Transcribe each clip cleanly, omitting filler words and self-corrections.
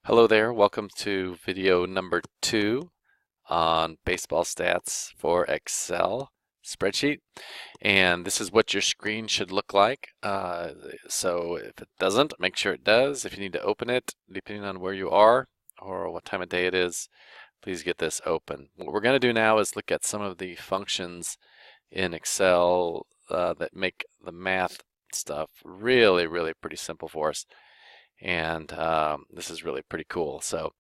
Hello there, welcome to video number 2 on baseball stats for Excel spreadsheet. And this is what your screen should look like. So if it doesn't, make sure it does. If you need to open it, depending on where you are or what time of day it is, please get this open. What we're going to do now is look at some of the functions in Excel that make the math stuff really pretty simple for us. And this is really pretty cool. So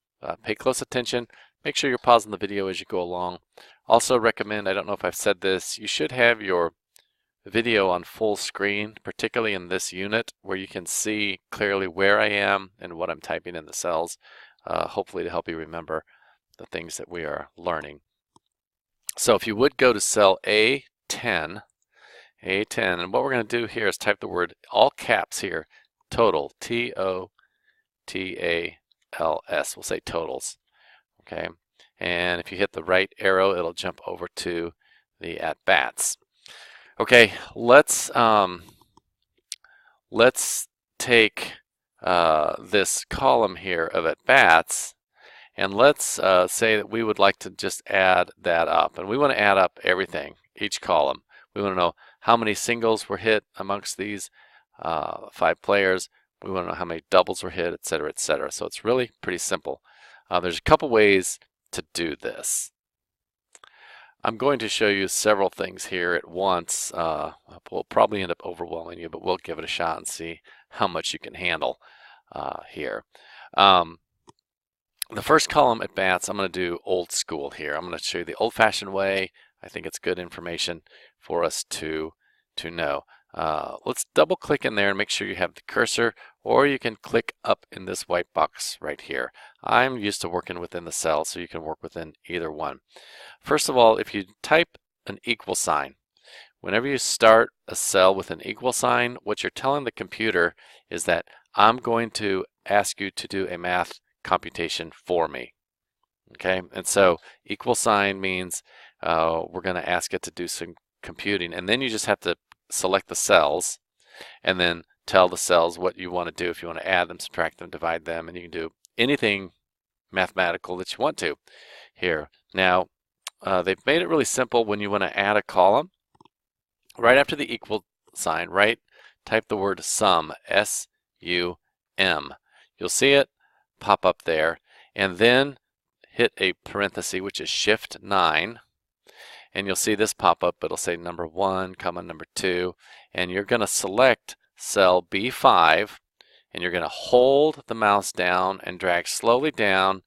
pay close attention. Make sure you're pausing the video as you go along. Also recommend, I don't know if I've said this, you should have your video on full screen, particularly in this unit where you can see clearly where I am and what I'm typing in the cells, hopefully to help you remember the things that we are learning. So if you would go to cell A10, and what we're going to do here is type the word, all caps here, total, T-O-T-A-L-S. We'll say totals. Okay, and if you hit the right arrow, it'll jump over to the at-bats. Okay, let's take this column here of at-bats, and let's say that we would like to just add that up, and we want to add up everything, each column. We want to know how many singles were hit amongst these 5 players. We want to know how many doubles were hit, etc., etc. So it's really pretty simple. There's a couple ways to do this. I'm going to show you several things here at once. We'll probably end up overwhelming you, but we'll give it a shot and see how much you can handle here. The first column at bats, I'm going to do old school here. I'm going to show you the old-fashioned way. I think it's good information for us to know. Let's double click in there and make sure you have the cursor, or you can click up in this white box right here. I'm used to working within the cell, so you can work within either one. First of all, if you type an equal sign, whenever you start a cell with an equal sign, what you're telling the computer is that I'm going to ask you to do a math computation for me. Okay, and so equal sign means we're going to ask it to do some computing, and then you just have to select the cells and then tell the cells what you want to do. If you want to add them, subtract them, divide them, and you can do anything mathematical that you want to here. Now they've made it really simple. When you want to add a column, right after the equal sign, type the word sum, S-U-M. You'll see it pop up there, and then hit a parenthesis, which is Shift 9, and you'll see this pop up. It'll say number 1, comma number 2, and you're going to select cell B5, and you're going to hold the mouse down and drag slowly down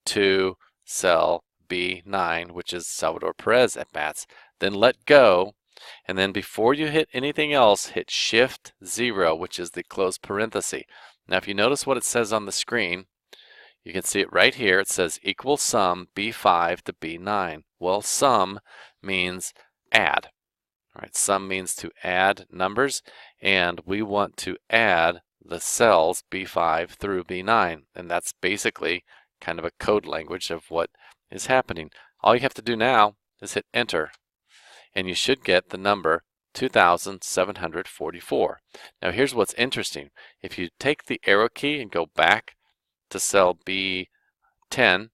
to cell B9, which is Salvador Perez at bats. Then let go, and then before you hit anything else, hit Shift 0, which is the close parenthesis. Now if you notice what it says on the screen, you can see it right here. It says equal sum B5 to B9. Well, sum means add. All right, sum means to add numbers, and we want to add the cells B5 through B9, and that's basically kind of a code language of what is happening. All you have to do now is hit enter, and you should get the number 2,744. Now here's what's interesting. If you take the arrow key and go back to cell B10,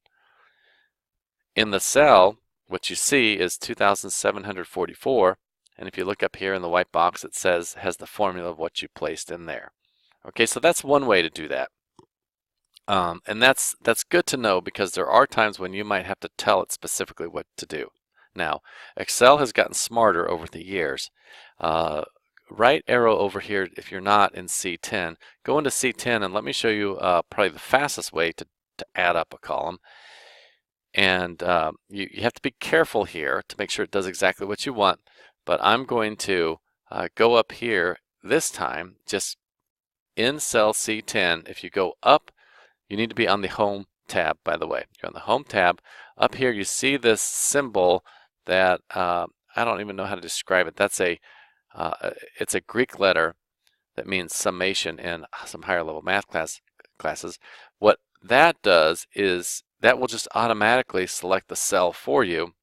in the cell what you see is 2,744, and if you look up here in the white box, it has the formula of what you placed in there. Okay, so that's one way to do that. And that's good to know, because there are times when you might have to tell it specifically what to do. Now, Excel has gotten smarter over the years. Right arrow over here if you're not in C10. Go into C10 and let me show you probably the fastest way to add up a column. And you have to be careful here to make sure it does exactly what you want. But I'm going to go up here this time, just in cell C10. If you go up, you need to be on the Home tab, by the way. You're on the Home tab. Up here you see this symbol that I don't even know how to describe it. That's it's a Greek letter that means summation in some higher level math classes. What that does is that will just automatically select the cell for you.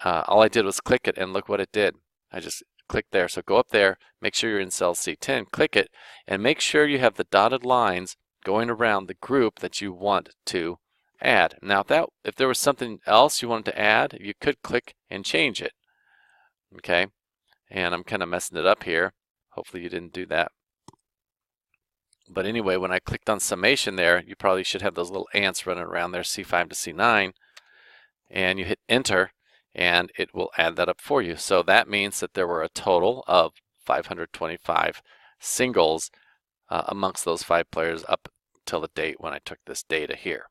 All I did was click it, and look what it did. I just clicked there. So go up there, make sure you're in cell C10, click it, and make sure you have the dotted lines going around the group that you want to add. Now if there was something else you wanted to add, you could click and change it. Okay, and I'm kind of messing it up here. Hopefully you didn't do that. But anyway, when I clicked on summation there, you probably should have those little ants running around there, C5 to C9, and you hit enter, and it will add that up for you. So that means that there were a total of 525 singles amongst those 5 players up till the date when I took this data here.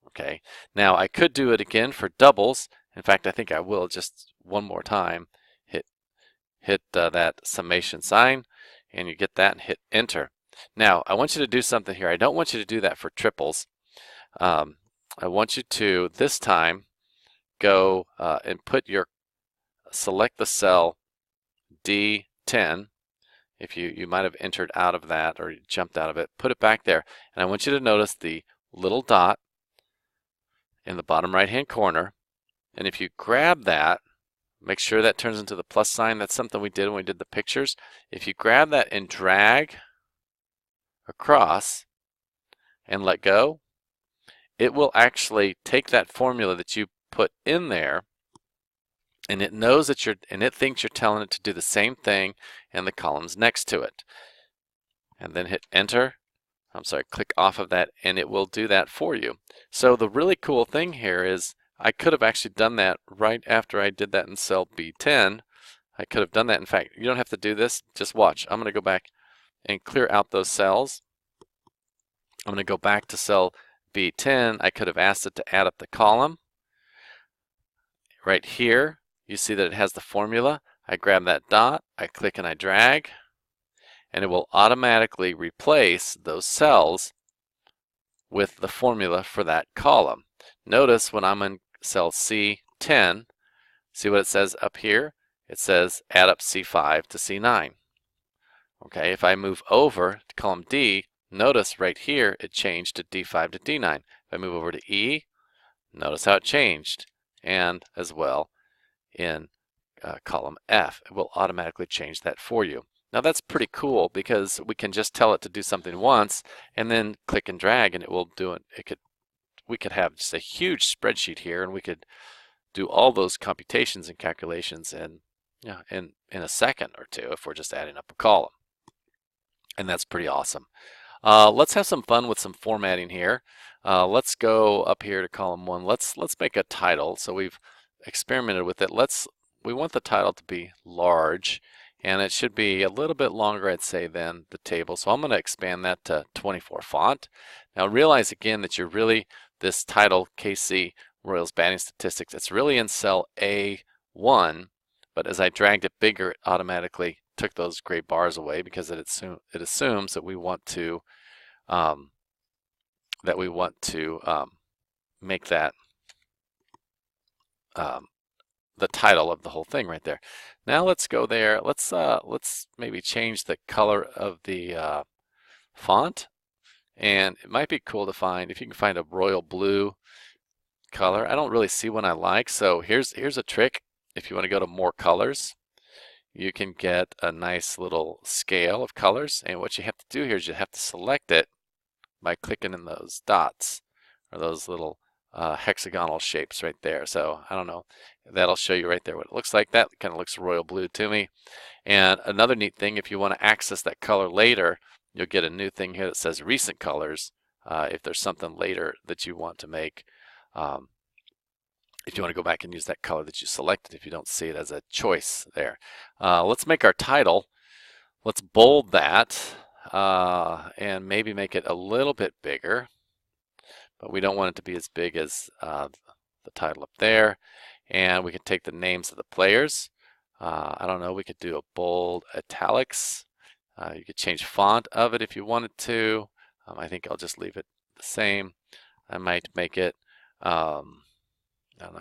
Okay, now I could do it again for doubles. In fact, I think I will just one more time. Hit that summation sign, and you get that and hit enter. Now I want you to do something here. I don't want you to do that for triples. I want you to this time go and select the cell D10. If you might have entered out of that or you jumped out of it, put it back there. And I want you to notice the little dot in the bottom right hand corner. And if you grab that, make sure that turns into the plus sign. That's something we did when we did the pictures. If you grab that and drag across and let go, it will actually take that formula that you put in there, and it knows that it thinks you're telling it to do the same thing in the columns next to it. And then hit enter. I'm sorry, click off of that, and it will do that for you. So the really cool thing here is I could have actually done that right after I did that in cell B10. I could have done that. In fact, you don't have to do this. Just watch. I'm going to go back and clear out those cells. I'm going to go back to cell B10. I could have asked it to add up the column. Right here, you see that it has the formula. I grab that dot, I click and I drag, and it will automatically replace those cells with the formula for that column. Notice when I'm in cell C10, see what it says up here? It says add up C5 to C9. Okay, if I move over to column D, notice right here it changed to D5 to D9. If I move over to E, notice how it changed. And as well in column F, it will automatically change that for you. Now that's pretty cool because we can just tell it to do something once and then click and drag and it will do it. We could have just a huge spreadsheet here and we could do all those computations and calculations in a second or two if we're just adding up a column. And that's pretty awesome. Let's have some fun with some formatting here. Let's go up here to column 1. Let's make a title. So we've experimented with it. We want the title to be large, and it should be a little bit longer, I'd say, than the table. So I'm going to expand that to 24 font. Now realize again that this title, KC Royals batting statistics, it's really in cell A1, but as I dragged it bigger, it automatically took those gray bars away because it assumes that we want to make that the title of the whole thing right there. Now let's go there. Let's maybe change the color of the font, and it might be cool to find if you can find a royal blue color. I don't really see one I like, so here's a trick. If you want to go to more colors, you can get a nice little scale of colors, and what you have to do here is you have to select it by clicking in those dots or those little hexagonal shapes right there. So I don't know, that'll show you right there what it looks like. That kind of looks royal blue to me. And another neat thing, if you want to access that color later, you'll get a new thing here that says recent colors. If there's something later that you want to make, if you want to go back and use that color that you selected, if you don't see it as a choice there. Let's make our title. Let's bold that and maybe make it a little bit bigger, but we don't want it to be as big as the title up there. And we can take the names of the players. I don't know, we could do a bold italics. You could change font of it if you wanted to. I think I'll just leave it the same. I might make it, I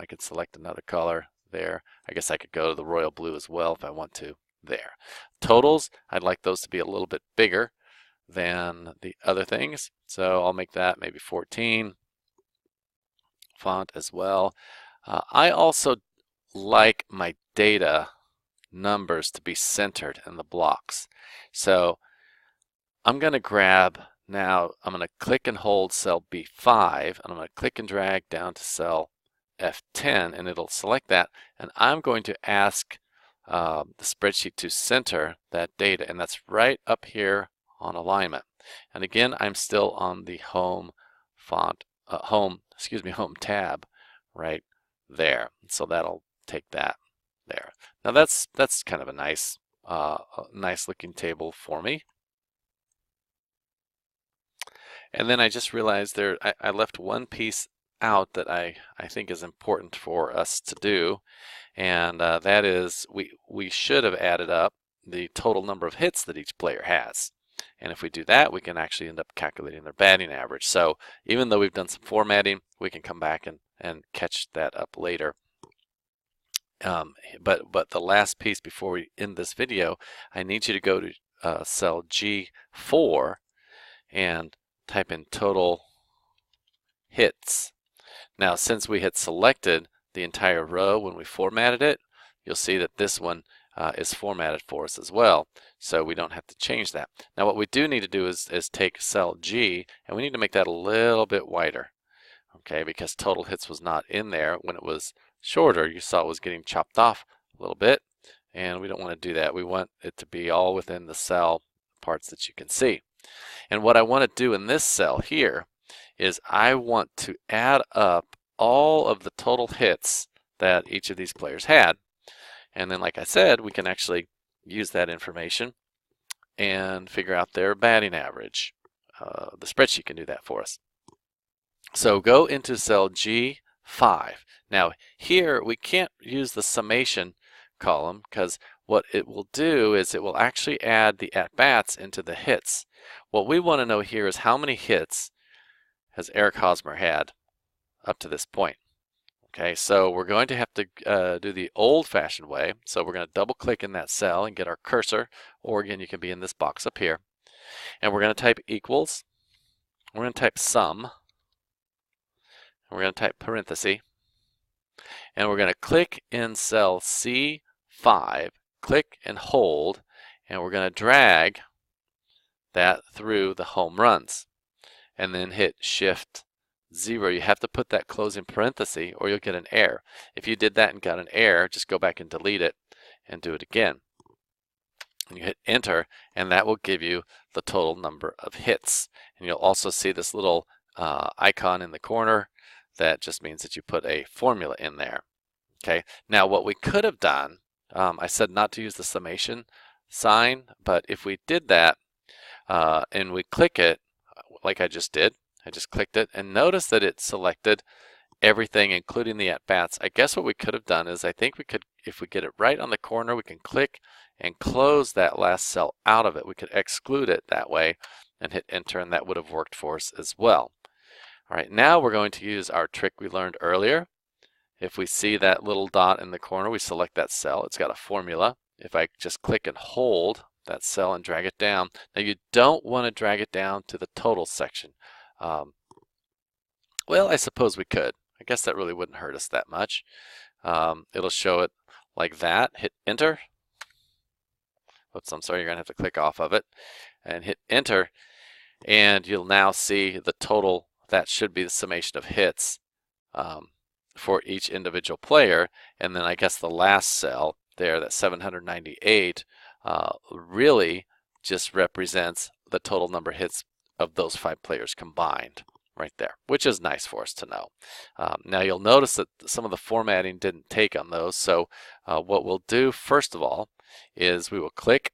could select another color there. I guess I could go to the royal blue as well if I want to there. Totals, I'd like those to be a little bit bigger than the other things. So I'll make that maybe 14. Font as well. I also like my data numbers to be centered in the blocks. So I'm going to grab now I'm going to click and hold cell B5, and I'm going to click and drag down to cell F10, and it'll select that, and I'm going to ask the spreadsheet to center that data, and that's right up here on alignment. And again, I'm still on the home home tab right there. So that'll take that there. Now that's kind of a nice looking table for me. And then I just realized I left one piece out that I think is important for us to do, and that is we should have added up the total number of hits that each player has. And if we do that, we can actually end up calculating their batting average. So even though we've done some formatting, we can come back and catch that up later. But the last piece before we end this video, I need you to go to cell G4 and type in total hits. Now, since we had selected the entire row when we formatted it, you'll see that this one is formatted for us as well, so we don't have to change that. Now what we do need to do is take cell G, and we need to make that a little bit wider, okay, because total hits was not in there. When it was shorter, you saw it was getting chopped off a little bit, and we don't want to do that. We want it to be all within the cell parts that you can see. And what I want to do in this cell here is I want to add up all of the total hits that each of these players had. And then, like I said, we can actually use that information and figure out their batting average. The spreadsheet can do that for us. So go into cell G5. Now here we can't use the summation column because what it will do is it will actually add the at-bats into the hits. What we want to know here is how many hits has Eric Hosmer had up to this point. Okay, so we're going to have to do the old-fashioned way. So we're going to double-click in that cell and get our cursor, or again, you can be in this box up here. And we're going to type equals. We're going to type sum. And we're going to type parenthesis. And we're going to click in cell C5, click and hold, and we're going to drag that through the home runs. And then hit Shift 0. You have to put that closing parenthesis or you'll get an error. If you did that and got an error, just go back and delete it and do it again. And you hit enter, and that will give you the total number of hits. And you'll also see this little icon in the corner that just means that you put a formula in there. Okay, now what we could have done, I said not to use the summation sign, but if we did that and we click it like I just did, I just clicked it, and notice that it selected everything, including the at-bats. I guess what we could have done is I think we could, if we get it right on the corner, we can click and close that last cell out of it. We could exclude it that way and hit enter, and that would have worked for us as well. All right, now we're going to use our trick we learned earlier. If we see that little dot in the corner, we select that cell. It's got a formula. If I just click and hold that cell and drag it down. Now you don't want to drag it down to the total section. Well, I suppose we could. I guess that really wouldn't hurt us that much. It'll show it like that. Hit enter. Oops, I'm sorry, you're going to have to click off of it and hit enter, and you'll now see the total. That should be the summation of hits for each individual player. And then I guess the last cell there, that 798, really just represents the total number of hits of those 5 players combined right there, which is nice for us to know. Now you'll notice that some of the formatting didn't take on those, so what we'll do first of all is we will click,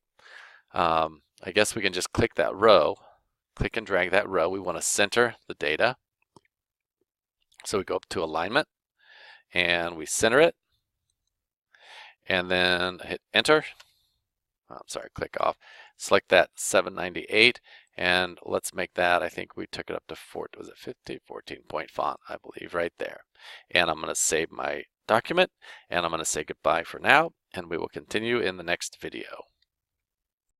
I guess we can just click that row, click and drag that row. We want to center the data. So we go up to alignment and we center it, and then hit enter. I'm sorry, click off. Select that 798, and let's make that, I think we took it up to 14 point font, I believe, right there. And I'm going to save my document, and I'm going to say goodbye for now, and we will continue in the next video.